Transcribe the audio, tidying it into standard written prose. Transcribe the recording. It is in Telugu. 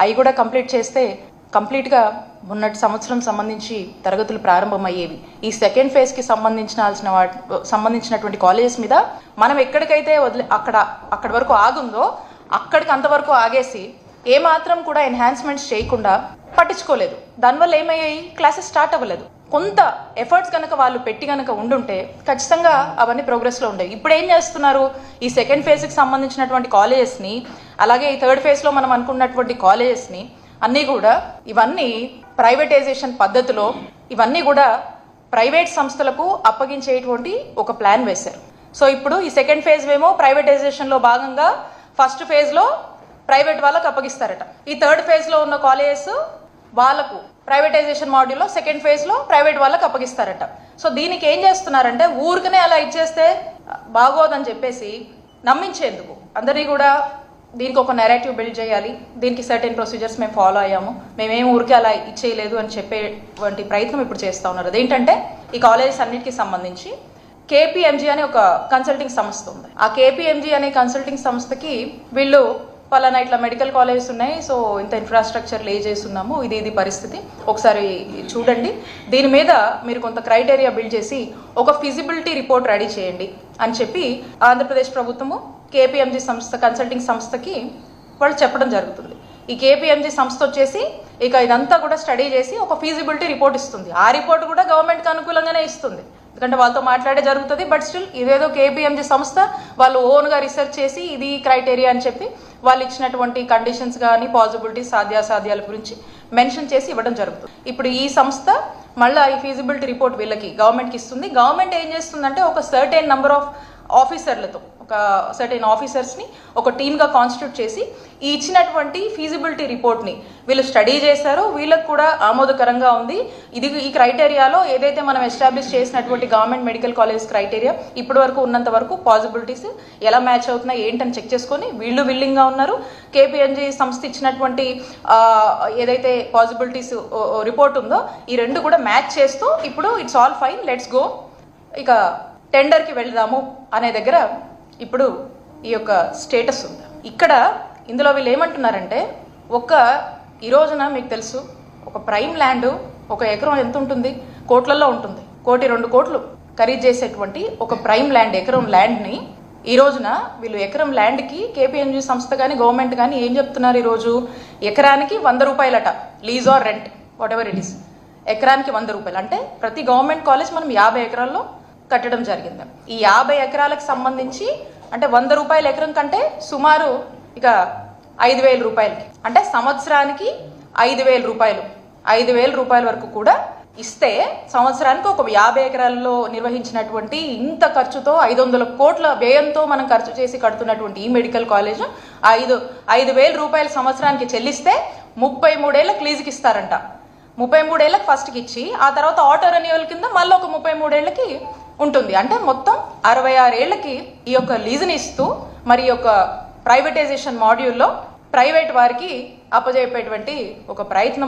అవి కూడా కంప్లీట్ చేస్తే కంప్లీట్గా మొన్నటి సంవత్సరం సంబంధించి తరగతులు ప్రారంభమయ్యేవి. ఈ సెకండ్ ఫేజ్కి సంబంధించినటువంటి కాలేజెస్ మీద మనం ఎక్కడికైతే అక్కడి వరకు ఆగుందో అక్కడికి అంతవరకు ఆగేసి ఏమాత్రం కూడా ఎన్హాన్స్మెంట్స్ చేయకుండా పట్టించుకోలేదు. దానివల్ల ఏమయ్యాయి, క్లాసెస్ స్టార్ట్ అవ్వలేదు. కొంత ఎఫర్ట్స్ కనుక వాళ్ళు పెట్టి కనుక ఉండుంటే ఖచ్చితంగా అవన్నీ ప్రోగ్రెస్లో ఉండేవి. ఇప్పుడు ఏం చేస్తున్నారు, ఈ సెకండ్ ఫేజ్కి సంబంధించినటువంటి కాలేజెస్ని, అలాగే ఈ థర్డ్ ఫేజ్లో మనం అనుకున్నటువంటి కాలేజెస్ని అన్నీ కూడా ఇవన్నీ ప్రైవేటైజేషన్ పద్ధతిలో ఇవన్నీ కూడా ప్రైవేట్ సంస్థలకు అప్పగించేటువంటి ఒక ప్లాన్ వేశారు. సో ఇప్పుడు ఈ సెకండ్ ఫేజ్ ఏమో ప్రైవేటైజేషన్లో భాగంగా ఫస్ట్ ఫేజ్లో ప్రైవేట్ వాళ్ళకు అప్పగిస్తారట. ఈ థర్డ్ ఫేజ్లో ఉన్న కాలేజెస్ వాళ్ళకు ప్రైవేటైజేషన్ మాడ్యూల్లో సెకండ్ ఫేజ్లో ప్రైవేట్ వాళ్ళకు అప్పగిస్తారట. సో దీనికి ఏం చేస్తున్నారంటే ఊరికనే అలా ఇచ్చేస్తే బాగోదని చెప్పేసి నమ్మించేందుకు అందరినీ కూడా దీనికి ఒక నెరేటివ్ బిల్డ్ చేయాలి, దీనికి సర్టెన్ ప్రొసీజర్స్ మేము ఫాలో అయ్యాము, మేమేం ఊరికే అలా ఇచ్చేయలేదు అని చెప్పేటువంటి ప్రయత్నం ఇప్పుడు చేస్తూ ఉన్నారు. అదేంటంటే ఈ కాలేజెస్ అన్నిటికీ సంబంధించి KPMG అనే ఒక కన్సల్టింగ్ సంస్థ ఉంది. ఆ KPMG అనే కన్సల్టింగ్ సంస్థకి వీళ్ళు పలానా ఇట్లా మెడికల్ కాలేజెస్ ఉన్నాయి, సో ఇంత ఇన్ఫ్రాస్ట్రక్చర్ లే చేస్తున్నాము, ఇది పరిస్థితి, ఒకసారి చూడండి, దీని మీద మీరు కొంత క్రైటీరియా బిల్డ్ చేసి ఒక ఫిజిబిలిటీ రిపోర్ట్ రెడీ చేయండి అని చెప్పి ఆంధ్రప్రదేశ్ ప్రభుత్వము KPMG సంస్థ కన్సల్టింగ్ సంస్థకి వాళ్ళు చెప్పడం జరుగుతుంది. ఈ KPMG సంస్థ వచ్చేసి ఇక ఇదంతా కూడా స్టడీ చేసి ఒక ఫీజిబిలిటీ రిపోర్ట్ ఇస్తుంది. ఆ రిపోర్ట్ కూడా గవర్నమెంట్కి అనుకూలంగానే ఇస్తుంది, ఎందుకంటే వాళ్ళతో మాట్లాడే జరుగుతుంది. బట్ స్టిల్ ఇదేదో KPMG సంస్థ వాళ్ళు ఓన్గా రీసెర్చ్ చేసి ఇది క్రైటీరియా అని చెప్పి వాళ్ళు ఇచ్చినటువంటి కండిషన్స్ కానీ పాసిబిలిటీస్ సాధ్యాసాధ్యాల గురించి మెన్షన్ చేసి ఇవ్వడం జరుగుతుంది. ఇప్పుడు ఈ సంస్థ మళ్ళీ ఈ ఫీజిబిలిటీ రిపోర్ట్ వీళ్ళకి గవర్నమెంట్కి ఇస్తుంది. గవర్నమెంట్ ఏం చేస్తుందంటే ఒక సర్టెన్ నెంబర్ ఆఫ్ ఆఫీసర్లతో ఒక సర్టెన్ ఆఫీసర్స్ని ఒక టీమ్గా కాన్స్టిట్యూట్ చేసి ఈ ఇచ్చినటువంటి ఫీజిబిలిటీ రిపోర్ట్ని వీళ్ళు స్టడీ చేశారు, వీళ్ళకి కూడా ఆమోదకరంగా ఉంది, ఈ క్రైటీరియాలో ఏదైతే మనం ఎస్టాబ్లిష్ చేసినటువంటి గవర్నమెంట్ మెడికల్ కాలేజ్ క్రైటీరియా ఇప్పటి వరకు ఉన్నంత వరకు పాసిబిలిటీస్ ఎలా మ్యాచ్ అవుతున్నాయి ఏంటని చెక్ చేసుకొని వీళ్ళు విల్లింగ్గా ఉన్నారు. KPMG సంస్థ ఇచ్చినటువంటి ఏదైతే పాసిబిలిటీస్ రిపోర్ట్ ఉందో ఈ రెండు కూడా మ్యాచ్ చేస్తూ ఇప్పుడు it's all fine, let's go, ఇక టెండర్కి వెళ్దాము అనే దగ్గర ఇప్పుడు ఈ యొక్క స్టేటస్ ఉంది. ఇక్కడ ఇందులో వీళ్ళు ఏమంటున్నారంటే ఈ రోజున మీకు తెలుసు ఒక ప్రైమ్ ల్యాండ్ ఒక ఎకరం ఎంత ఉంటుంది, కోట్లలో ఉంటుంది, 1-2 కోట్లు ఖరీదు చేసేటువంటి ఒక ప్రైమ్ ల్యాండ్ ఎకరం ల్యాండ్ని ఈ రోజున వీళ్ళు ఎకరం ల్యాండ్కి KPMG సంస్థ కానీ గవర్నమెంట్ కానీ ఏం చెప్తున్నారు, ఈరోజు ఎకరానికి 100 రూపాయలట, lease or rent what ever it is, ఎకరానికి 100 రూపాయలు. అంటే ప్రతి గవర్నమెంట్ కాలేజ్ మనం 50 ఎకరాల్లో కట్టడం జరిగింది. ఈ 50 ఎకరాలకు సంబంధించి అంటే 100 రూపాయల ఎకరం కంటే సుమారు ఇక 5,000 రూపాయలకి, అంటే సంవత్సరానికి 5,000 రూపాయలు, 5,000 రూపాయల వరకు కూడా ఇస్తే సంవత్సరానికి ఒక 50 ఎకరాల్లో నిర్వహించినటువంటి ఇంత ఖర్చుతో 500 కోట్ల వ్యయంతో మనం ఖర్చు చేసి కడుతున్నటువంటి ఈ మెడికల్ కాలేజ్ 5,000 రూపాయలు సంవత్సరానికి చెల్లిస్తే 33 ఏళ్ళకి లీజుకి ఇస్తారంట. 33 ఏళ్ళకి ఫస్ట్కి ఇచ్చి ఆ తర్వాత ఆటో రెన్యువల్ కింద మళ్ళీ ఒక 33 ఏళ్ళకి ఉంటుంది. అంటే మొత్తం 66 ఏళ్ళకి ఈ యొక్క లీజుని ఇస్తూ మరి ఈ యొక్క ప్రైవేటైజేషన్ మాడ్యూల్లో ప్రైవేట్ వారికి అప్పజెప్పేటువంటి ఒక ప్రయత్నం